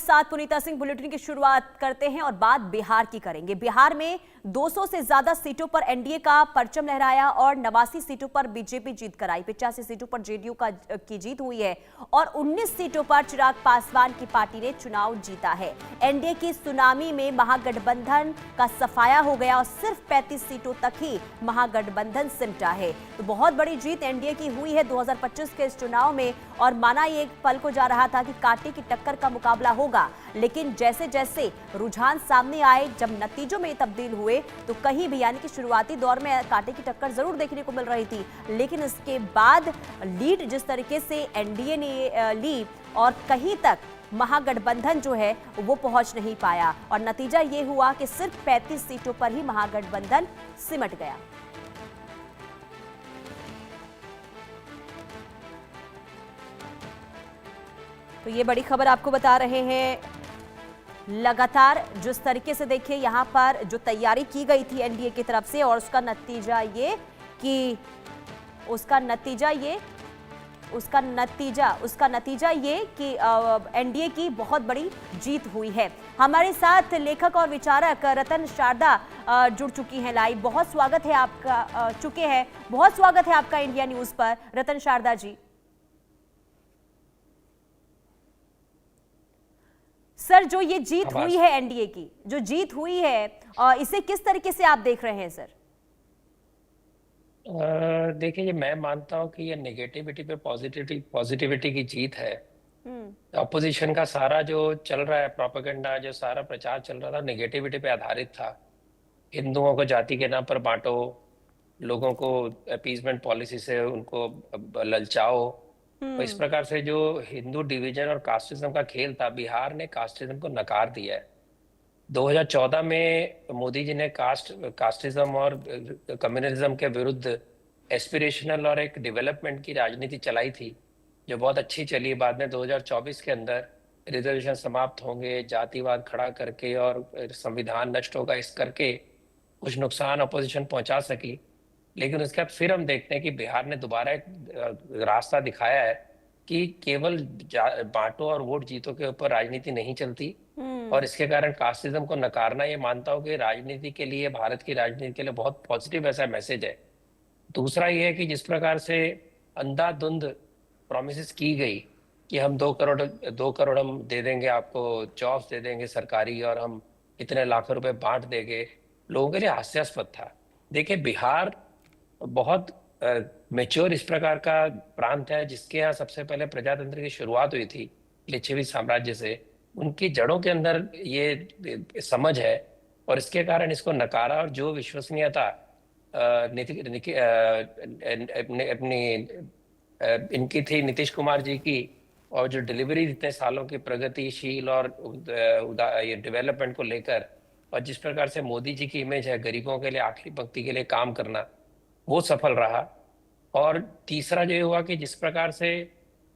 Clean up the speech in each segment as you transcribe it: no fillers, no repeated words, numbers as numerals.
साथ पुनीता सिंह बुलेटिन की शुरुआत करते हैं और बात बिहार की करेंगे। बिहार में 200 से ज्यादा सीटों पर एनडीए का परचम लहराया और 89 सीटों पर बीजेपी जीत कराई। 85 सीटों पर जेडीयू की जीत हुई है और 19 सीटों पर चिराग पासवान की पार्टी ने चुनाव जीता है। एनडीए की सुनामी में महागठबंधन का सफाया हो गया और सिर्फ 35 सीटों तक ही महागठबंधन सिमटा है। तो बहुत बड़ी जीत एनडीए की हुई है 2025 के इस चुनाव में और माना ये एक पल को जा रहा था कि कांटे की टक्कर का मुकाबला होगा, लेकिन जैसे जैसे रुझान सामने आए, जब नतीजों में तब्दील हुए तो कहीं भी यानी कि शुरुआती दौर में कांटे की टक्कर जरूर देखने को मिल रही थी, लेकिन इसके बाद लीड जिस तरीके से एनडीए ने ली और कहीं तक महागठबंधन जो है वो पहुंच नहीं पाया और नतीजा ये हुआ कि सिर्फ 35 सीटों पर ही महागठबंधन सिमट गया। तो ये बड़ी खबर आपको बता रहे हैं। लगातार जिस तरीके से देखिए यहाँ पर जो तैयारी की गई थी एनडीए की तरफ से और उसका नतीजा ये कि एनडीए की बहुत बड़ी जीत हुई है। हमारे साथ लेखक और विचारक रतन शारदा जुड़ चुकी हैं लाइव। बहुत स्वागत है आपका इंडिया न्यूज पर रतन शारदा जी। सर, जो ये जीत हुई है एनडीए की, जो जीत हुई है, इसे किस तरीके से आप देख रहे हैं सर? देखिए, मैं मानता हूँ कि ये नेगेटिविटी पे पॉजिटिविटी की जीत है। ऑपोजिशन का सारा जो चल रहा है प्रोपेगेंडा, जो सारा प्रचार चल रहा था, नेगेटिविटी पे आधारित था। हिंदुओं को जाति के नाम पर बांटो, लोगों को अपीजमेंट पॉलिसी से उनको ललचाओ, तो इस प्रकार से जो हिंदू डिवीजन और कास्टिज्म का खेल था, बिहार ने कास्टिज्म को नकार दिया है। 2014 में मोदी जी ने कास्टिज्म और कम्युनलिज्म के विरुद्ध एस्पिरेशनल और एक डेवलपमेंट की राजनीति चलाई थी, जो बहुत अच्छी चली। बाद में 2024 के अंदर रिजर्वेशन समाप्त होंगे, जातिवाद खड़ा करके और संविधान नष्ट होगा, इस करके कुछ नुकसान अपोजिशन पहुंचा सकी। लेकिन उसके बाद फिर हम देखते हैं कि बिहार ने दोबारा एक रास्ता दिखाया है कि केवल बांटो और वोट जीतो के ऊपर राजनीति नहीं चलती और इसके कारण कास्टिज्म को नकारना, ये मानता हूँ कि राजनीति के लिए, भारत की राजनीति के लिए बहुत पॉजिटिव ऐसा मैसेज है। दूसरा ये है कि जिस प्रकार से अंधाधुंध प्रॉमिसेस की गई कि हम 2 करोड़ हम दे देंगे, आपको जॉब्स दे देंगे सरकारी, और हम इतने लाखों रुपए बांट देंगे, लोगों के लिए हास्यास्पद था। देखिए, बिहार बहुत मेच्योर इस प्रकार का प्रांत है जिसके यहाँ सबसे पहले प्रजातंत्र की शुरुआत हुई थी लिच्छवी साम्राज्य से। उनकी जड़ों के अंदर ये समझ है और इसके कारण इसको नकारा। और जो विश्वसनीयता इनकी थी, नीतीश कुमार जी की, और जो डिलीवरी इतने सालों की प्रगतिशील और ये डेवलपमेंट को लेकर, और जिस प्रकार से मोदी जी की इमेज है गरीबों के लिए, आखिरी पंक्ति के लिए काम करना, वो सफल रहा। और तीसरा जो हुआ कि जिस प्रकार से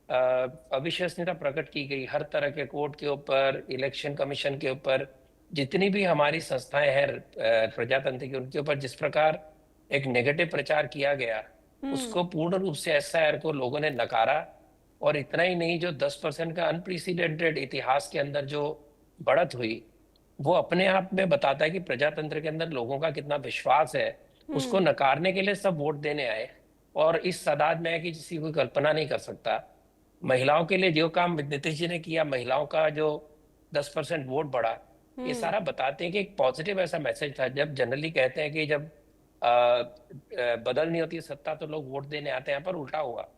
अविश्वसनीयता प्रकट की गई हर तरह के कोर्ट के ऊपर, इलेक्शन कमीशन के ऊपर, जितनी भी हमारी संस्थाएं हैं प्रजातंत्र की, उनके ऊपर जिस प्रकार एक नेगेटिव प्रचार किया गया, उसको पूर्ण रूप से एसआईआर को लोगों ने नकारा। और इतना ही नहीं, जो 10% का अनप्रेसिडेंटेड इतिहास के अंदर जो बढ़त हुई, वो अपने आप में बताता है कि प्रजातंत्र के अंदर लोगों का कितना विश्वास है। उसको नकारने के लिए सब वोट देने आए और इस तादाद में है कि जिसकी कोई कल्पना नहीं कर सकता। महिलाओं के लिए जो काम नीतीश जी ने किया, महिलाओं का जो 10% वोट बढ़ा, ये सारा बताते हैं कि एक पॉजिटिव ऐसा मैसेज था। जब जनरली कहते हैं कि जब बदलनी होती है सत्ता तो लोग वोट देने आते हैं, यहाँ पर उल्टा हुआ,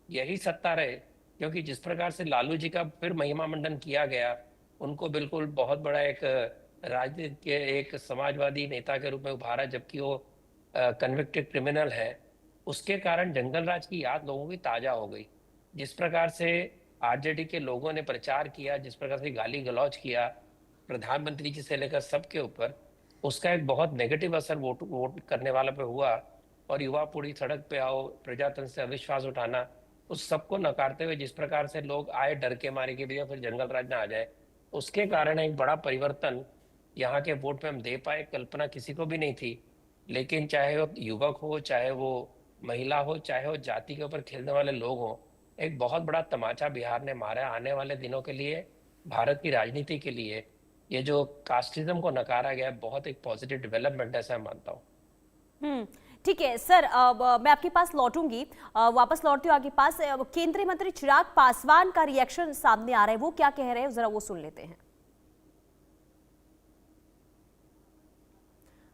यही सत्ता रहे। क्योंकि जिस प्रकार से लालू जी का फिर महिमा मंडन किया गया, उनको बिल्कुल बहुत बड़ा एक राजनीति के एक समाजवादी नेता के रूप में उभारा, जबकि वो कन्विक्टेड क्रिमिनल है। उसके कारण जंगल राज की याद लोगों की ताजा हो गई। जिस प्रकार से आरजेडी के लोगों ने प्रचार किया, जिस प्रकार से गाली गलौज किया प्रधानमंत्री जी से लेकर सबके ऊपर, उसका एक बहुत नेगेटिव असर वोट करने वालों पे हुआ। और युवा पीढ़ी सड़क पे आओ, प्रजातंत्र से अविश्वास उठाना, उस सबको नकारते हुए जिस प्रकार से लोग आए डर के मारे कि भैया फिर जंगल राज ना आ जाए, उसके कारण एक बड़ा परिवर्तन यहाँ के वोट में हम दे पाए। कल्पना किसी को भी नहीं थी। लेकिन चाहे वो युवक हो, चाहे वो महिला हो, चाहे वो जाति के ऊपर खेलने वाले लोग हो, एक बहुत बड़ा तमाचा बिहार ने मारा। आने वाले दिनों के लिए भारत की राजनीति के लिए ये जो कास्टिज्म को नकारा गया है, बहुत एक पॉजिटिव डेवलपमेंट है, ऐसा मैं मानता हूँ। हम्म। ठीक है सर, अब मैं आपके पास लौटूंगी, वापस लौटती हूँ आपके पास। केंद्रीय मंत्री चिराग पासवान का रिएक्शन सामने आ रहा है, वो क्या कह रहे हैं जरा वो सुन लेते हैं।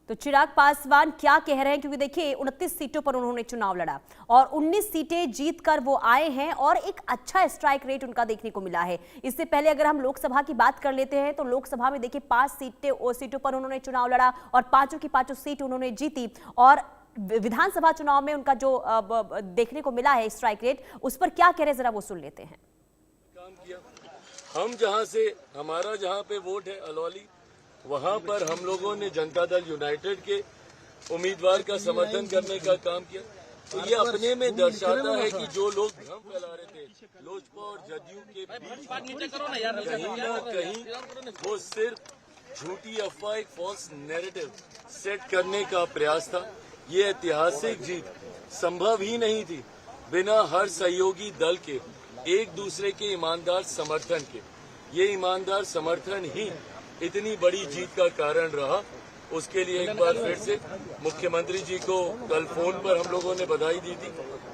तो चिराग पासवान क्या कह रहे हैं, क्योंकि देखिए 29 सीटों पर उन्होंने चुनाव लड़ा और 19 सीटें जीतकर वो आए हैं और एक अच्छा स्ट्राइक रेट उनका देखने को मिला है। इससे पहले अगर हम लोकसभा की बात कर लेते हैं तो लोकसभा में देखिए 5 सीटों पर उन्होंने चुनाव लड़ा और पांचों की पांचों सीट उन्होंने जीती। और विधानसभा चुनाव में उनका जो देखने को मिला है स्ट्राइक रेट, उस पर क्या कह रहे हैं जरा वो सुन लेते हैं। काम किया, हम जहां से हमारा जहां पे वोट है अलौली, वहां पर हम लोगों ने जनता दल यूनाइटेड के उम्मीदवार का समर्थन करने का काम किया। तो ये अपने में दर्शाता है कि जो लोग भ्रम फैला रहे थे लोजपा और जदयू के बीच, कहीं ना कहीं वो सिर्फ झूठी अफवाह, एक फॉल्स नैरेटिव सेट करने का प्रयास था। ये ऐतिहासिक जीत संभव ही नहीं थी बिना हर सहयोगी दल के एक दूसरे के ईमानदार समर्थन के। ये ईमानदार समर्थन ही इतनी बड़ी जीत का कारण रहा। उसके लिए एक बार फिर से मुख्यमंत्री जी को कल फोन पर हम लोगों ने बधाई दी थी,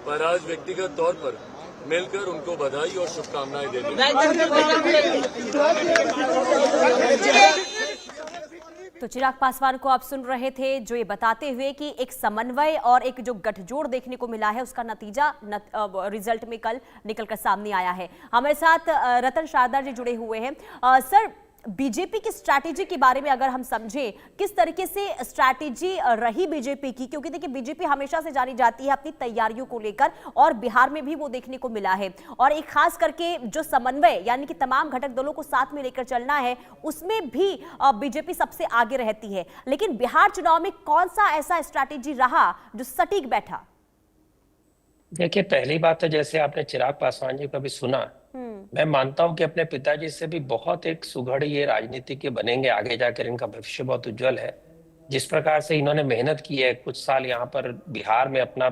पर आज व्यक्तिगत तौर पर मिलकर उनको बधाई और शुभकामनाएं देते हैं। तो चिराग पासवान को आप सुन रहे थे, जो ये बताते हुए कि एक समन्वय और एक जो गठजोड़ देखने को मिला है उसका नतीजा रिजल्ट में कल निकलकर सामने आया है। हमारे साथ रतन शारदा जी जुड़े हुए हैं। सर, बीजेपी की स्ट्रैटेजी के बारे में अगर हम समझें, किस तरीके से स्ट्रैटेजी रही बीजेपी की, क्योंकि देखिए बीजेपी हमेशा से जानी जाती है अपनी तैयारियों को लेकर और बिहार में भी वो देखने को मिला है। और एक खास करके जो समन्वय यानी कि तमाम घटक दलों को साथ में लेकर चलना है, उसमें भी बीजेपी सबसे आगे रहती है। लेकिन बिहार चुनाव में कौन सा ऐसा स्ट्रैटेजी रहा जो सटीक बैठा? देखिए, पहली बात तो जैसे आपने चिराग पासवान जी को भी सुना, मैं मानता हूं कि अपने पिताजी से भी बहुत एक सुघड़ ये राजनीति के बनेंगे, आगे जाकर इनका भविष्य बहुत उज्जवल है। जिस प्रकार से इन्होंने मेहनत की है कुछ साल यहाँ पर बिहार में अपना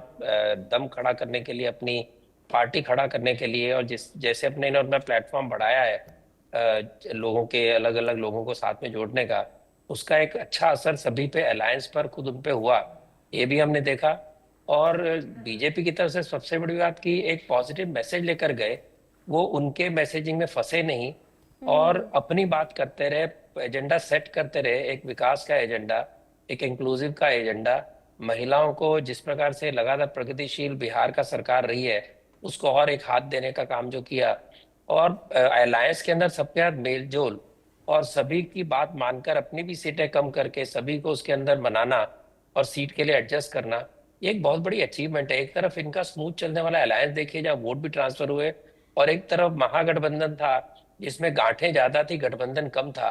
दम खड़ा करने के लिए, अपनी पार्टी खड़ा करने के लिए, और जिस जैसे अपने इन्होंने अपना प्लेटफॉर्म बढ़ाया है लोगों के, अलग अलग लोगों को साथ में जोड़ने का, उसका एक अच्छा असर सभी पे, अलायंस पर, खुद उन पे हुआ, ये भी हमने देखा। और बीजेपी की तरफ से सबसे बड़ी बात की एक पॉजिटिव मैसेज लेकर गए, वो उनके मैसेजिंग में फंसे नहीं और अपनी बात करते रहे, एजेंडा सेट करते रहे, एक विकास का एजेंडा, एक इंक्लूसिव का एजेंडा, महिलाओं को जिस प्रकार से लगातार प्रगतिशील बिहार का सरकार रही है उसको और एक हाथ देने का काम जो किया, और अलायंस के अंदर सबके साथ मेल जोल और सभी की बात मानकर अपनी भी सीटें कम करके सभी को उसके अंदर मनाना और सीट के लिए एडजस्ट करना, ये एक बहुत बड़ी अचीवमेंट है। एक तरफ इनका स्मूथ चलने वाला अलायंस देखिए जहाँ वोट भी ट्रांसफर हुए, और एक तरफ महागठबंधन था जिसमें गांठें ज्यादा थी, गठबंधन कम था।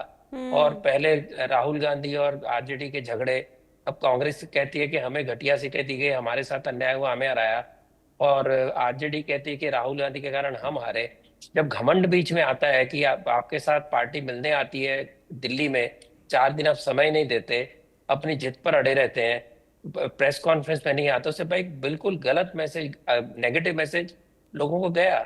और पहले राहुल गांधी और आरजेडी के झगड़े, अब कांग्रेस कहती है कि हमें घटिया सीटें दी गई, हमारे साथ अन्याय हुआ, हमें हराया, और आरजेडी कहती है कि राहुल गांधी के कारण हम हारे। जब घमंड बीच में आता है कि आपके साथ पार्टी मिलने आती है दिल्ली में, 4 दिन आप समय नहीं देते, अपनी जिद पर अड़े रहते हैं, प्रेस कॉन्फ्रेंस में नहीं आते, उससे भाई बिल्कुल गलत मैसेज, नेगेटिव मैसेज लोगों को गया।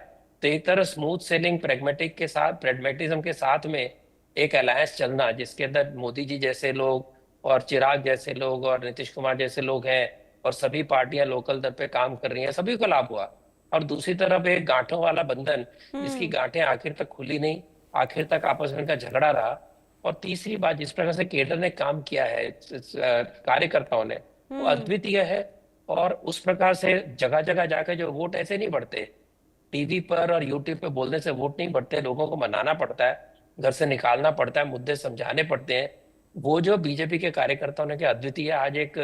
तो एक तरह स्मूथ सेलिंग, प्रेगमेटिक के साथ, प्रेगमेटिज्म के साथ में एक अलायंस चलना जिसके अंदर मोदी जी जैसे लोग और चिराग जैसे लोग और नीतीश कुमार जैसे लोग हैं और सभी पार्टियां लोकल दर पे काम कर रही हैं, सभी को लाभ हुआ। और दूसरी तरफ एक गांठों वाला बंधन जिसकी गांठें आखिर तक खुली नहीं, आखिर तक आपस में इनका झगड़ा रहा। और तीसरी बात, जिस प्रकार से केडर ने काम किया है, कार्यकर्ताओं ने, वो अद्वितीय है। और उस प्रकार से जगह जगह जाकर जो वोट ऐसे नहीं बढ़ते, टीवी पर और यूट्यूब पे बोलने से वोट नहीं बढ़ते, लोगों को मनाना पड़ता है, घर से निकालना पड़ता है, मुद्दे समझाने पड़ते हैं। वो जो बीजेपी के कार्यकर्ताओं ने किया अद्वितीय। आज एक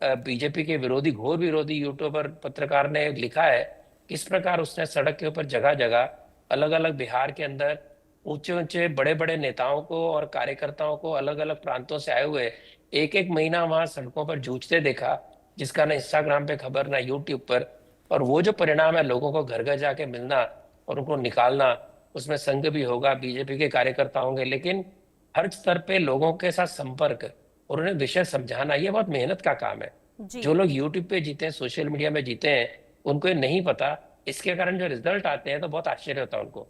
बीजेपी के विरोधी, घोर विरोधी यूट्यूबर पत्रकार ने लिखा है किस प्रकार उसने सड़क के ऊपर जगह जगह अलग अलग बिहार के अंदर ऊंचे ऊंचे बड़े बड़े नेताओं को और कार्यकर्ताओं को अलग अलग प्रांतों से आए हुए एक एक महीना वहां सड़कों पर जूझते देखा, जिसका ना इंस्टाग्राम पे खबर ना यूट्यूब पर। और वो जो परिणाम है, लोगों को घर घर जाके मिलना और उनको निकालना, उसमें संघ भी होगा, बीजेपी के कार्यकर्ता होंगे, लेकिन हर स्तर पे लोगों के साथ संपर्क और उन्हें विषय समझाना, ये बहुत मेहनत का काम है। जो लोग यूट्यूब पे जीते हैं, सोशल मीडिया में जीते हैं, उनको ये नहीं पता। इसके कारण जो रिजल्ट आते हैं तो बहुत आश्चर्य होता है उनको।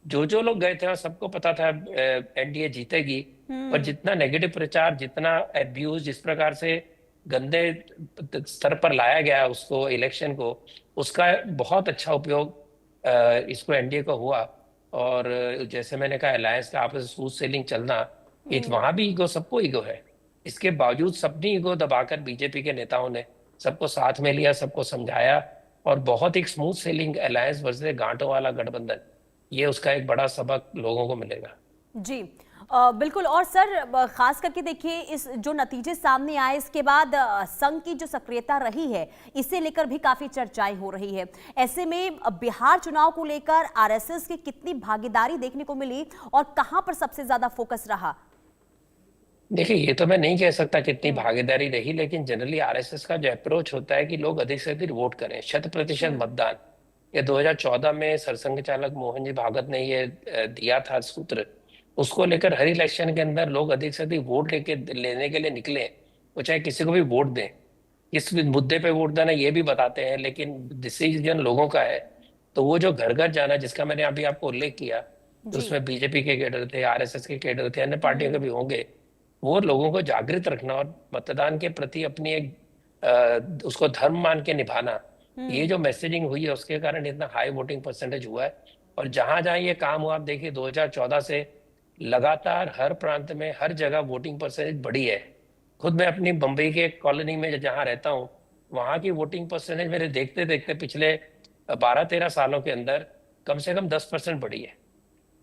जो लोग गए थे और सबको पता था एनडीए जीतेगी, पर जितना नेगेटिव प्रचार, जितना एब्यूज, जिस प्रकार से गंदे स्तर पर लाया गया उसको, इलेक्शन को, उसका बहुत अच्छा उपयोग इसको एनडीए को हुआ। और जैसे मैंने कहा, अलायंस का आपस में स्मूथ सेलिंग चलना, वहां भी ईगो, सबको ईगो है। इसके बावजूद सबने ईगो दबाकर बीजेपी के नेताओं ने सबको साथ में लिया, सबको समझाया, और बहुत एक स्मूथ सेलिंग अलायंस वर्सेस गांठों वाला गठबंधन, ये उसका एक बड़ा सबक लोगों को मिलेगा। जी, बिल्कुल। और सर, खास करके देखिए, इस जो नतीजे सामने आए इसके बाद संघ की जो सक्रियता रही है, इसे लेकर भी काफी चर्चाएं हो रही है। ऐसे में बिहार चुनाव को लेकर आरएसएस की कितनी भागीदारी देखने को मिली और कहां पर सबसे ज्यादा फोकस रहा? देखिए, ये तो मैं नहीं कह सकता कितनी भागीदारी रही, लेकिन जनरली आरएसएस का जो अप्रोच होता है कि लोग अधिक से अधिक वोट करें, 100% मतदान। ये 2014 में सरसंघ चालक मोहन जी भागवत ने ये दिया था सूत्र, उसको लेकर हर इलेक्शन के अंदर लोग अधिक से अधिक वोट लेने के लिए निकले, वो चाहे किसी को भी वोट दें, किस भी मुद्दे पे वोट देना ये भी बताते हैं, लेकिन डिसीजन लोगों का है। तो वो जो घर घर जाना, जिसका मैंने अभी आपको उल्लेख किया, तो जी। उसमें बीजेपी के कैडर थे, आरएसएस के कैडर थे, अन्य पार्टियों के भी होंगे। वो लोगों को जागृत रखना और मतदान के प्रति अपनी एक उसको धर्म मान के निभाना, ये जो मैसेजिंग हुई है, उसके कारण इतना हाई वोटिंग परसेंटेज हुआ है। और जहां जहां ये काम हुआ, आप देखिए 2014 से लगातार हर प्रांत में हर जगह वोटिंग परसेंटेज बढ़ी है। खुद मैं अपनी बम्बई के कॉलोनी में जहाँ रहता हूँ, वहां की वोटिंग परसेंटेज मेरे देखते देखते पिछले 12-13 सालों के अंदर कम से कम 10% बढ़ी है।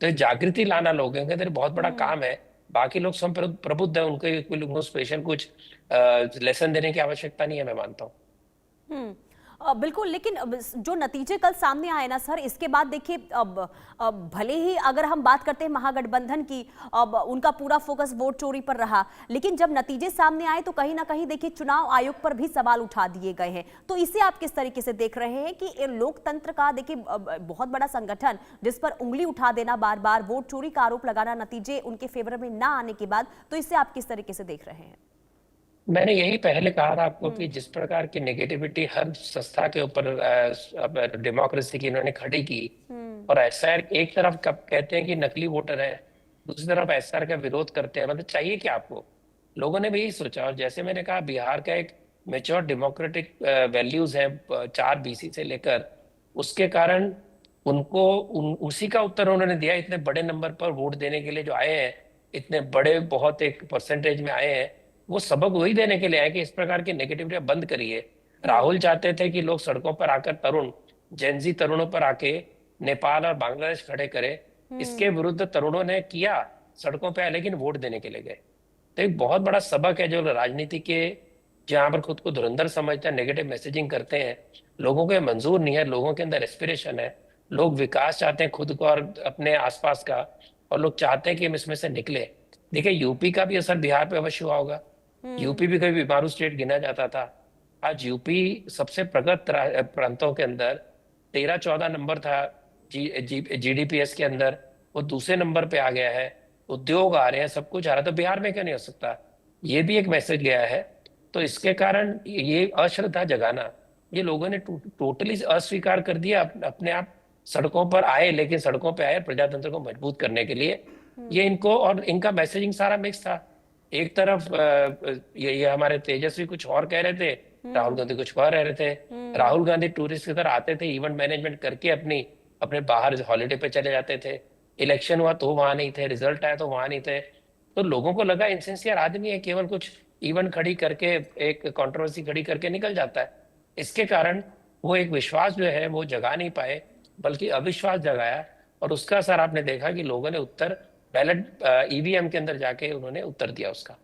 तो ये जागृति लाना लोगों के अंदर बहुत बड़ा काम है। बाकी लोग स्वयं प्रबुद्ध है, उनको स्पेशल कुछ लेसन देने की आवश्यकता नहीं है, मैं मानता हूँ। बिल्कुल। लेकिन जो नतीजे कल सामने आए ना सर, इसके बाद देखिए, अब भले ही अगर हम बात करते हैं महागठबंधन की, अब उनका पूरा फोकस वोट चोरी पर रहा, लेकिन जब नतीजे सामने आए तो कहीं ना कहीं देखिए चुनाव आयोग पर भी सवाल उठा दिए गए हैं। तो इसे आप किस तरीके से देख रहे हैं कि लोकतंत्र का देखिए बहुत बड़ा संगठन जिस पर उंगली उठा देना, बार बार वोट चोरी का आरोप लगाना, नतीजे उनके फेवर में ना आने के बाद, तो इसे आप किस तरीके से देख रहे हैं? मैंने यही पहले कहा था आपको कि जिस प्रकार की नेगेटिविटी हर संस्था के ऊपर डेमोक्रेसी की इन्होंने खड़ी की, और एसआर एक तरफ कब कहते हैं कि नकली वोटर है, दूसरी तरफ एसआर का विरोध करते हैं, मतलब चाहिए क्या आपको? लोगों ने भी यही सोचा। और जैसे मैंने कहा, बिहार का एक मेच्योर डेमोक्रेटिक वैल्यूज है, 4 बीसी से लेकर, उसके कारण उसी का उत्तर उन्होंने दिया। इतने बड़े नंबर पर वोट देने के लिए जो आए हैं, इतने बड़े बहुत एक परसेंटेज में आए हैं, वो सबक वही देने के लिए आए कि इस प्रकार की नेगेटिविटी बंद करिए। राहुल चाहते थे कि लोग सड़कों पर आकर, जेंजी तरुणों पर आके नेपाल और बांग्लादेश खड़े करे। इसके विरुद्ध तरुणों ने किया, सड़कों पे आए, लेकिन वोट देने के लिए गए। तो एक बहुत बड़ा सबक है जो राजनीति के, जहां पर खुद को धुरंधर समझते हैं, नेगेटिव मैसेजिंग करते हैं, लोगों को ये मंजूर नहीं है। लोगों के अंदर एस्पिरेशन है, लोग विकास चाहते हैं खुद को और अपने आसपास का, और लोग चाहते हैं कि हम इसमें से निकले। देखिए, यूपी का भी असर बिहार पे अवश्य हुआ होगा। यूपी भी कभी बीमारू स्टेट गिना जाता था, आज यूपी सबसे प्रगत प्रांतों के अंदर 13-14 नंबर था जीडीपीएस के अंदर, वो दूसरे नंबर पे आ गया है। उद्योग आ रहे हैं, सब कुछ आ रहा है, तो बिहार में क्यों नहीं हो सकता? ये भी एक मैसेज गया है। तो इसके कारण ये अश्रद्धा जगाना, ये लोगों ने टोटली अस्वीकार कर दिया। अपने आप सड़कों पर आए, लेकिन सड़कों पे आए प्रजातंत्र को मजबूत करने के लिए। ये इनको, और इनका मैसेजिंग सारा मिक्स था। एक तरफ ये हमारे तेजस्वी कुछ और कह रहे थे, राहुल गांधी कुछ और रह रहे थे। राहुल गांधी टूरिस्ट की तरह आते थे, इवेंट मैनेजमेंट करके अपने बाहर हॉलीडे पे चले जाते थे। इलेक्शन हुआ तो वहां नहीं थे, रिजल्ट आया तो वहां नहीं थे। तो लोगों को लगा इनसिंसियर आदमी है, केवल कुछ इवेंट खड़ी करके, एक कंट्रोवर्सी खड़ी करके निकल जाता है। इसके कारण वो एक विश्वास जो है वो जगा नहीं पाए, बल्कि अविश्वास जगाया। और उसका असर आपने देखा कि लोगों ने उत्तर बैलेट ईवीएम के अंदर जाके उन्होंने उत्तर दिया उसका।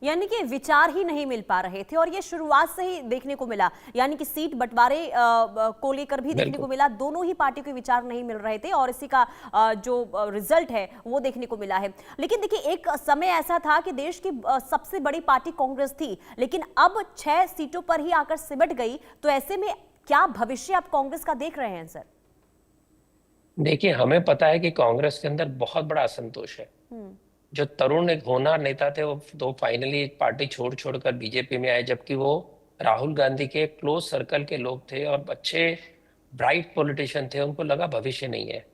यानी कि विचार ही नहीं मिल पा रहे थे, और ये शुरुआत से ही देखने को मिला। यानी कि सीट बंटवारे को लेकर भी देखने को मिला, दोनों ही पार्टी के विचार नहीं मिल रहे थे, और इसी का जो रिजल्ट है वो देखने को मिला है। लेकिन देखिए, एक समय ऐसा था कि देश की सबसे बड़ी पार्टी कांग्रेस थी, लेकिन अब 6 सीटों पर ही आकर सिमट गई। तो ऐसे में क्या भविष्य आप कांग्रेस का देख रहे हैं सर? देखिए, हमें पता है कि कांग्रेस के अंदर बहुत बड़ा असंतोष है। जो तरुण एक होनहार नेता थे, वो तो फाइनली पार्टी छोड़ छोड़कर बीजेपी में आए, जबकि वो राहुल गांधी के क्लोज सर्कल के लोग थे और अच्छे ब्राइट पॉलिटिशियन थे। उनको लगा भविष्य नहीं है।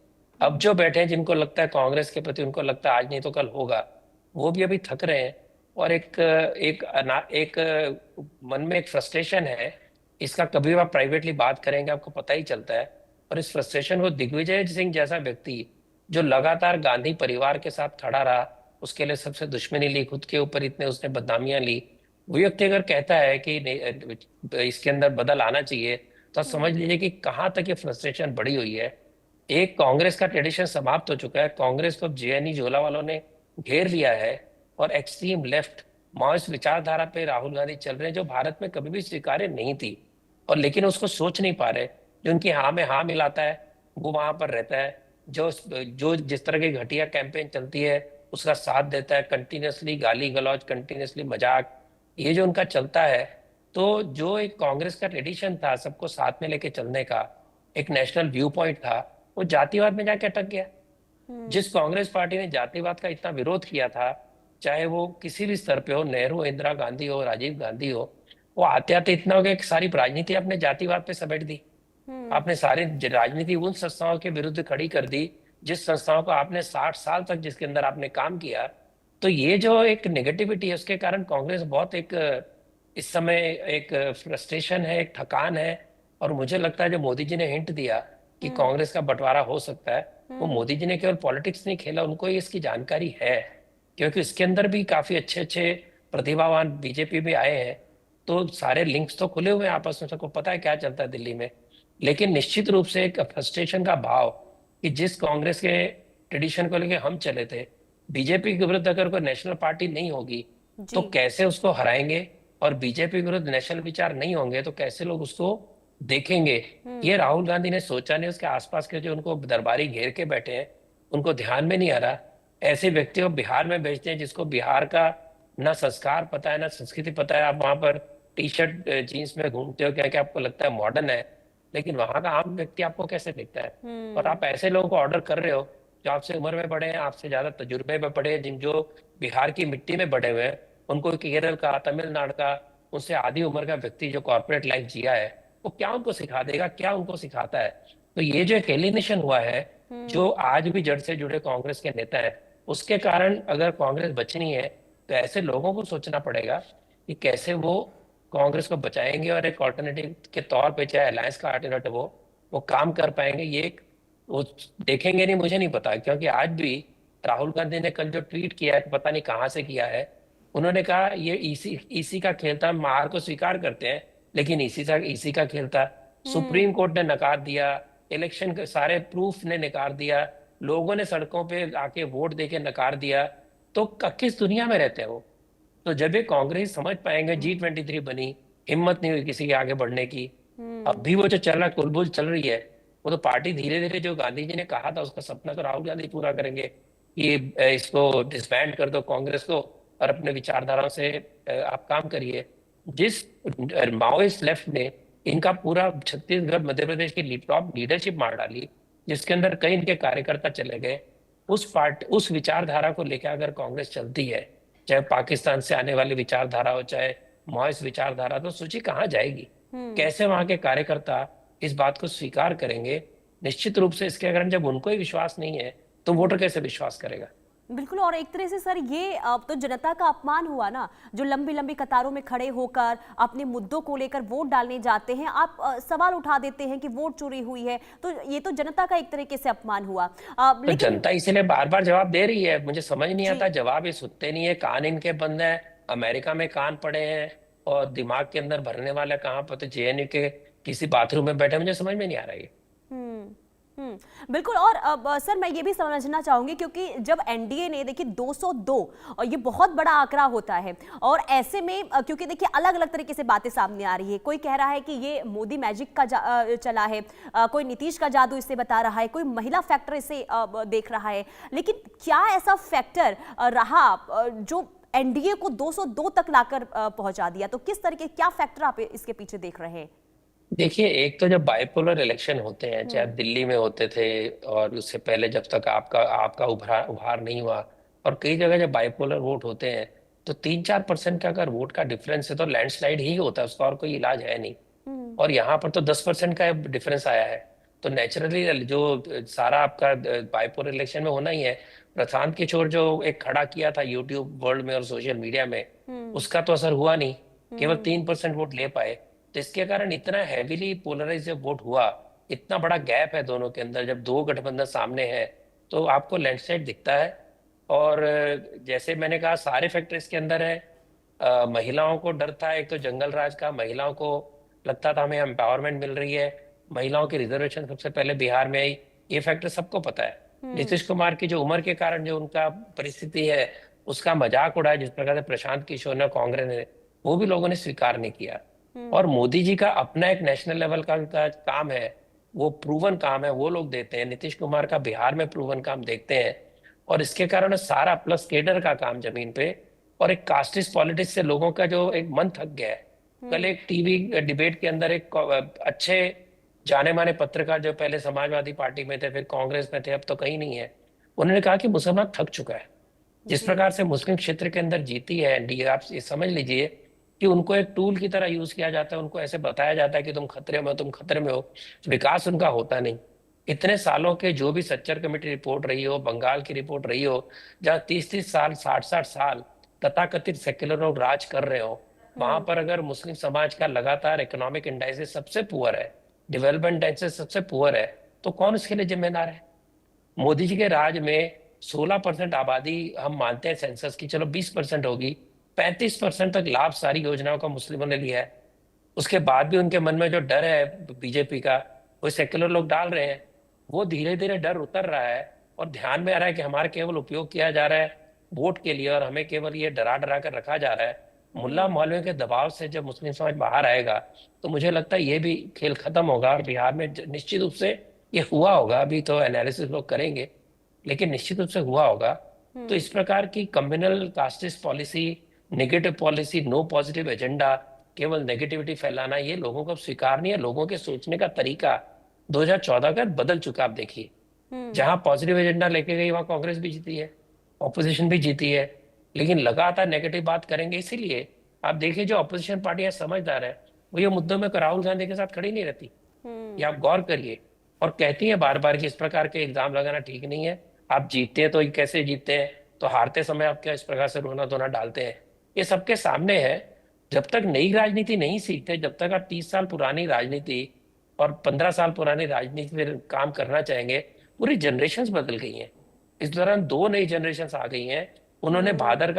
अब जो बैठे हैं जिनको लगता है कांग्रेस के प्रति, उनको लगता है आज नहीं तो कल होगा, वो भी अभी थक रहे हैं। और एक मन में एक फ्रस्ट्रेशन है। इसका कभी भी आप प्राइवेटली बात करेंगे आपको पता ही चलता है। और इस फ्रस्ट्रेशन को दिग्विजय सिंह जैसा व्यक्ति, जो लगातार गांधी परिवार के साथ खड़ा रहा, उसके लिए सबसे दुश्मनी ली, खुद के ऊपर इतने उसने बदनामियां ली, वो व्यक्ति अगर कहता है कि इसके अंदर बदल आना चाहिए, तो आप समझ लीजिए कि कहाँ तक ये फ्रस्ट्रेशन बढ़ी हुई है। एक कांग्रेस का ट्रेडिशन समाप्त हो चुका है। कांग्रेस को जेएनयू झोला वालों ने घेर लिया है और एक्सट्रीम लेफ्ट माओइस्ट विचारधारा पे राहुल गांधी चल रहे हैं, जो भारत में कभी भी स्वीकार्य नहीं थी। और लेकिन उसको सोच नहीं पा रहे। जो उनकी हाँ में हाँ मिलाता है वो वहां पर रहता है। जो जो जिस तरह की घटिया कैंपेन चलती है उसका साथ देता है, कंटिन्यूअसली गाली गलौज, कंटिन्यूअसली मजाक, ये जो उनका चलता है। तो जो एक कांग्रेस का ट्रेडिशन था सबको साथ में लेके चलने का, एक नेशनल व्यू पॉइंट था, वो जातिवाद में जाके अटक गया। जिस कांग्रेस पार्टी ने जातिवाद का इतना विरोध किया था, चाहे वो किसी भी स्तर पे हो, नेहरू, इंदिरा गांधी हो, राजीव गांधी हो, वो आते आते इतना हो गया कि सारी राजनीति आपने जातिवाद पे समेट दी। आपने सारी राजनीति उन संस्थाओं के विरुद्ध खड़ी कर दी जिस संस्थाओं को आपने 60 साल तक जिसके अंदर आपने काम किया। तो ये जो एक नेगेटिविटी है उसके कारण कांग्रेस बहुत एक इस समय एक फ्रस्ट्रेशन है, एक थकान है। और मुझे लगता है जो मोदी जी ने हिंट दिया कि कांग्रेस का बंटवारा हो सकता है, वो मोदी जी ने केवल पॉलिटिक्स नहीं खेला, उनको ही इसकी जानकारी है। क्योंकि इसके अंदर भी काफी अच्छे अच्छे प्रतिभावान बीजेपी में आए हैं। तो सारे लिंक्स तो खुले हुए हैं आपस में, सबको पता है क्या चलता है दिल्ली में। लेकिन निश्चित रूप से एक फ्रस्ट्रेशन का भाव कि जिस कांग्रेस के ट्रेडिशन को लेके हम चले थे, बीजेपी के विरुद्ध अगर कोई नेशनल पार्टी नहीं होगी तो जी। कैसे उसको हराएंगे, और बीजेपी के विरुद्ध नेशनल विचार नहीं होंगे तो कैसे लोग उसको देखेंगे। ये राहुल गांधी ने सोचा नहीं। उसके आसपास के जो उनको दरबारी घेर के बैठे हैं उनको ध्यान में नहीं आ रहा। ऐसे व्यक्तियों को बिहार में भेजते हैं जिसको बिहार का ना संस्कार पता है ना संस्कृति पता है। आप वहां पर टी शर्ट जीन्स में घूमते हो, क्या क्या आपको लगता है मॉडर्न है, लेकिन वहां का आम व्यक्ति आपको कैसे दिखता है। और आप ऐसे लोगों को ऑर्डर कर रहे हो जो आपसे उम्र में बड़े हैं, आपसे ज्यादा तजुर्बे में बड़े हैं, जिन जो बिहार की मिट्टी में बड़े हुए हैं, उनको केरल का, तमिलनाडु का, उनसे आधी उम्र का व्यक्ति जो कॉर्पोरेट लाइफ जिया है, वो क्या उनको सिखा देगा, क्या उनको सिखाता है। तो ये जो एक एलिनेशन हुआ है, जो आज भी जड़ से जुड़े कांग्रेस के नेता है, उसके कारण अगर कांग्रेस बचनी है तो ऐसे लोगों को सोचना पड़ेगा कि कैसे वो कांग्रेस को बचाएंगे और एक ऑल्टरनेटिव के तौर पे, चाहे अलायंस का ऑल्टरनेटिव हो, वो काम कर पाएंगे। ये एक वो देखेंगे नहीं, मुझे नहीं पता। क्योंकि आज भी राहुल गांधी ने कल जो ट्वीट किया है, पता नहीं कहाँ से किया है, उन्होंने कहा ये ईसी का खेल था, हम हार को स्वीकार करते हैं, लेकिन इसी का खेल था। सुप्रीम कोर्ट ने नकार दिया, इलेक्शन के सारे प्रूफ ने नकार दिया, लोगों ने सड़कों पे आके वोट देके नकार दिया। तो किस दुनिया में रहते हैं वो। तो जब ये कांग्रेस समझ पाएंगे, G23 बनी, हिम्मत नहीं हुई किसी के आगे बढ़ने की। अब भी वो जो चल रहा कुलबुल चल रही है, वो तो पार्टी धीरे धीरे, जो गांधी जी ने कहा था उसका सपना तो राहुल गांधी पूरा करेंगे कि इसको डिसबैंड कर दो कांग्रेस को और अपने विचारधाराओं से आप काम करिए। जिस माओइस्ट लेफ्ट ने इनका पूरा छत्तीसगढ़ मध्य प्रदेश की टॉप लीडरशिप मार डाली, जिसके अंदर कई इनके कार्यकर्ता चले गए, उस विचारधारा को लेकर अगर कांग्रेस चलती है, चाहे पाकिस्तान से आने वाली विचारधारा हो, चाहे माओइस्ट विचारधारा, तो सोचिए कहाँ जाएगी। कैसे वहां के कार्यकर्ता इस बात को स्वीकार करेंगे। निश्चित रूप से इसके अगर जब उनको ही विश्वास नहीं है तो वोटर कैसे विश्वास करेगा। बिल्कुल। और एक तरह से सर ये तो जनता का अपमान हुआ ना, जो लंबी लंबी कतारों में खड़े होकर अपने मुद्दों को लेकर वोट डालने जाते हैं, आप सवाल उठा देते हैं कि वोट चोरी हुई है, तो ये तो जनता का एक तरीके से अपमान हुआ। तो लेकिन जनता इसीलिए बार बार जवाब दे रही है। मुझे समझ नहीं जी। आता, जवाब ये सुनते नहीं है, कान इनके बंद है। अमेरिका में कान पड़े हैं और दिमाग के अंदर भरने वाला कहाँ पर, तो जेएनयू के किसी बाथरूम में बैठे, मुझे समझ में नहीं आ रहा है। बिल्कुल। और अब सर मैं ये भी समझना चाहूंगी, क्योंकि जब एनडीए ने देखिए 202, और ये बहुत बड़ा आंकड़ा होता है, और ऐसे में क्योंकि देखिए अलग अलग तरीके से बातें सामने आ रही है। कोई कह रहा है कि ये मोदी मैजिक का चला है, कोई नीतीश का जादू इससे बता रहा है, कोई महिला फैक्टर इसे देख रहा है। लेकिन क्या ऐसा फैक्टर रहा जो एनडीए को 202 तक लाकर पहुंचा दिया? तो किस तरीके, क्या फैक्टर आप इसके पीछे देख रहे हैं? देखिए, एक तो जब बाइपोलर इलेक्शन होते हैं, चाहे दिल्ली में होते थे और उससे पहले जब तक आपका आपका उभार नहीं हुआ, और कई जगह जब बाइपोलर वोट होते हैं, तो 3-4% का अगर वोट का डिफरेंस है तो लैंडस्लाइड ही होता है, उसका और कोई इलाज है नहीं। और यहाँ पर तो 10% का डिफरेंस आया है। तो नेचुरली जो सारा आपका बाइपोलर इलेक्शन में होना ही है। प्रशांत किशोर जो एक खड़ा किया था यूट्यूब वर्ल्ड में और सोशल मीडिया में, उसका तो असर हुआ नहीं, केवल 3% वोट ले पाए। तो इसके कारण इतना हैवीली पोलराइज वोट हुआ, इतना बड़ा गैप है दोनों के अंदर। जब दो गठबंधन सामने है तो आपको लैंडस्लाइड दिखता है। और जैसे मैंने कहा, सारे फैक्टर इसके अंदर है। महिलाओं को डर था, एक तो जंगल राज का, महिलाओं को लगता था हमें एम्पावरमेंट मिल रही है, महिलाओं की रिजर्वेशन सबसे पहले बिहार में आई, ये फैक्टर सबको पता है। नीतीश कुमार की जो उम्र के कारण जो उनका परिस्थिति है, उसका मजाक उड़ाया जिस प्रकार से प्रशांत किशोर ने, कांग्रेस ने, वो भी लोगों ने स्वीकार नहीं किया। और मोदी जी का अपना एक नेशनल लेवल का काम है, वो प्रूवन काम है, वो लोग देते हैं। नीतीश कुमार का बिहार में प्रूवन काम देखते हैं। और इसके कारण सारा प्लस केडर का काम जमीन पे, और एक कास्टिस्ट पॉलिटिक्स से लोगों का जो एक मन थक गया है। कल एक टीवी डिबेट के अंदर एक अच्छे जाने माने पत्रकार जो पहले समाजवादी पार्टी में थे, फिर कांग्रेस में थे, अब तो कहीं नहीं है, उन्होंने कहा कि मुसलमान थक चुका है। जिस प्रकार से मुस्लिम क्षेत्र के अंदर जीती है एनडीए, आप ये समझ लीजिए कि उनको एक टूल की तरह यूज किया जाता है। उनको ऐसे बताया जाता है कि तुम खतरे में हो, तुम खतरे में हो। विकास उनका होता नहीं। इतने सालों के जो भी सच्चर कमेटी रिपोर्ट रही हो, बंगाल की रिपोर्ट रही हो, जहाँ 30-30 साल, 60-60 साल तथाकथित सेक्युलर लोग राज कर रहे हो, वहां पर अगर मुस्लिम समाज का लगातार इकोनॉमिक इंडाइसेस सबसे पुअर है, डेवलपमेंट इंडाइसेस सबसे पुअर है, तो कौन इसके लिए जिम्मेदार है? मोदी जी के राज में 16% आबादी हम मानते हैं सेंसस की, चलो 20% होगी, 35% तक लाभ सारी योजनाओं का मुस्लिमों ने लिया है। उसके बाद भी उनके मन में जो डर है बीजेपी का, वो सेक्युलर लोग डाल रहे हैं, वो धीरे धीरे डर उतर रहा है। और ध्यान में आ रहा है कि हमारा केवल उपयोग किया जा रहा है वोट के लिए, और हमें केवल ये डरा डरा कर रखा जा रहा है। मुल्ला मौलवियों के दबाव से जब मुस्लिम समाज बाहर आएगा, तो मुझे लगता है ये भी खेल खत्म होगा। और बिहार में निश्चित रूप से ये हुआ होगा, अभी तो एनालिसिस लोग करेंगे, लेकिन निश्चित रूप से हुआ होगा। तो इस प्रकार की communal casteist policy, negative policy, no positive agenda, केवल नेगेटिविटी फैलाना, ये लोगों को स्वीकार नहीं है। लोगों के सोचने का तरीका 2014 का बदल चुका। आप देखिए, जहां पॉजिटिव एजेंडा लेके गई वहां कांग्रेस भी जीती है, ऑपोजिशन भी जीती है, लेकिन लगातार नेगेटिव बात करेंगे। इसीलिए आप देखिए, जो ऑपोजिशन पार्टियां समझदार है, वो ये मुद्दों में राहुल गांधी के साथ खड़ी नहीं रहती। ये आप गौर करिए। और कहती है बार बार कि इस प्रकार के इल्जाम लगाना ठीक नहीं है। आप जीतते हैं तो कैसे जीतते हैं, तो हारते समय आप क्या इस प्रकार से रोना धोना डालते हैं, ये सबके सामने है। जब तक नई राजनीति नहीं सीखते, जब तक आप 30 साल पुरानी राजनीति और 15 साल पुरानी राजनीति में काम करना चाहेंगे, पूरी जनरेशन्स बदल गई हैं। इस दौरान 2 नई जनरेशन्स आ गई हैं। उन्होंने भारत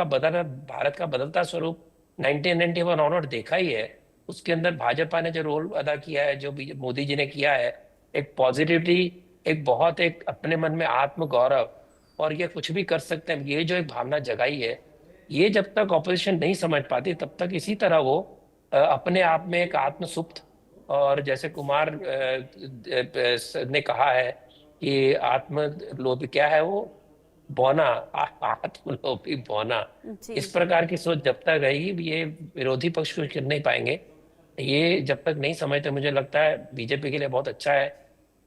का बदलता स्वरूप 1991 ऑनवर्ड देखा ही है। उसके अंदर भाजपा ने जो रोल अदा किया है, जो मोदी जी ने किया है, एक पॉजिटिविटी, एक बहुत एक अपने मन में आत्म गौरव, और ये कुछ भी कर सकते हैं, ये जो एक भावना जगाई है, ये जब तक ऑपोजिशन नहीं समझ पाती, तब तक इसी तरह वो अपने आप में एक आत्म सुप्त, और जैसे कुमार ने कहा है कि आत्मलोभी क्या है वो, बौना, आत्मलोभी बौना। इस प्रकार की सोच जब तक रहेगी, ये विरोधी पक्ष कुछ कर नहीं पाएंगे। ये जब तक नहीं समझते, मुझे लगता है बीजेपी के लिए बहुत अच्छा है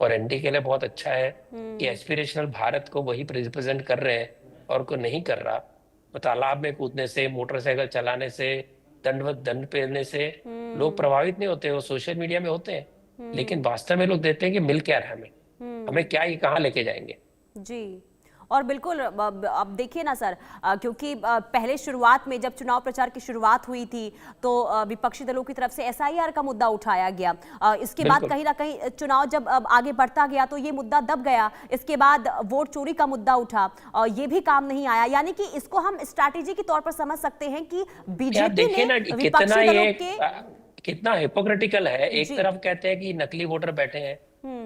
और एनडीए के लिए बहुत अच्छा है कि एस्पिरेशनल भारत को वही रिप्रेजेंट कर रहे हैं, और को नहीं कर रहा। तो तालाब में कूदने से, मोटरसाइकिल चलाने से, दंड पेलने से लोग प्रभावित नहीं होते, वो सोशल मीडिया में होते हैं, लेकिन वास्तव में लोग देते हैं कि मिल क्या रहा है, हमें क्या, ये कहाँ लेके जाएंगे। जी, और बिल्कुल अब देखिए ना सर, क्योंकि पहले शुरुआत में जब चुनाव प्रचार की शुरुआत हुई थी, तो विपक्षी दलों की तरफ से एसआईआर का मुद्दा उठाया गया। इसके बाद कहीं ना कहीं चुनाव जब आगे बढ़ता गया तो ये मुद्दा दब गया। इसके बाद वोट चोरी का मुद्दा उठा, ये भी काम नहीं आया। यानी कि इसको हम स्ट्रैटेजी के तौर पर समझ सकते हैं कि बीजेपी ने विपक्षी दलों के कितना हिपोक्रेटिकल है। एक तरफ कहते हैं कि नकली वोटर बैठे हैं,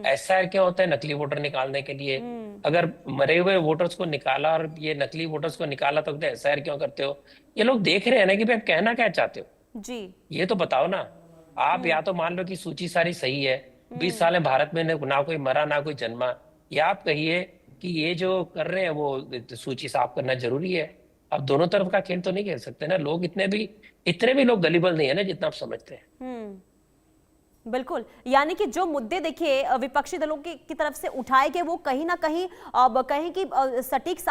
एसआईआर क्या होता है? नकली वोटर निकालने के लिए। अगर मरे हुए वोटर्स को निकाला और ये नकली वोटर्स को निकाला, तो एसआईआर क्यों करते हो? ये लोग देख रहे हैं ना कि भाई आप कहना क्या चाहते हो जी, ये तो बताओ ना। आप या तो मान लो कि सूची सारी सही है, 20 साल में भारत में ना कोई मरा ना कोई जन्मा, या आप कहिए कि ये जो कर रहे हैं वो सूची साफ करना जरूरी है। अब दोनों तरफ का खेल तो नहीं खेल सकते ना। लोग इतने भी लोग गलीबल नहीं है ना, जितना आप समझते हैं। बिल्कुल, यानी कि जो मुद्दे देखिए विपक्षी दलों की तरफ से उठाए गए, वो कहीं ना कहीं अब कहें कि सटीक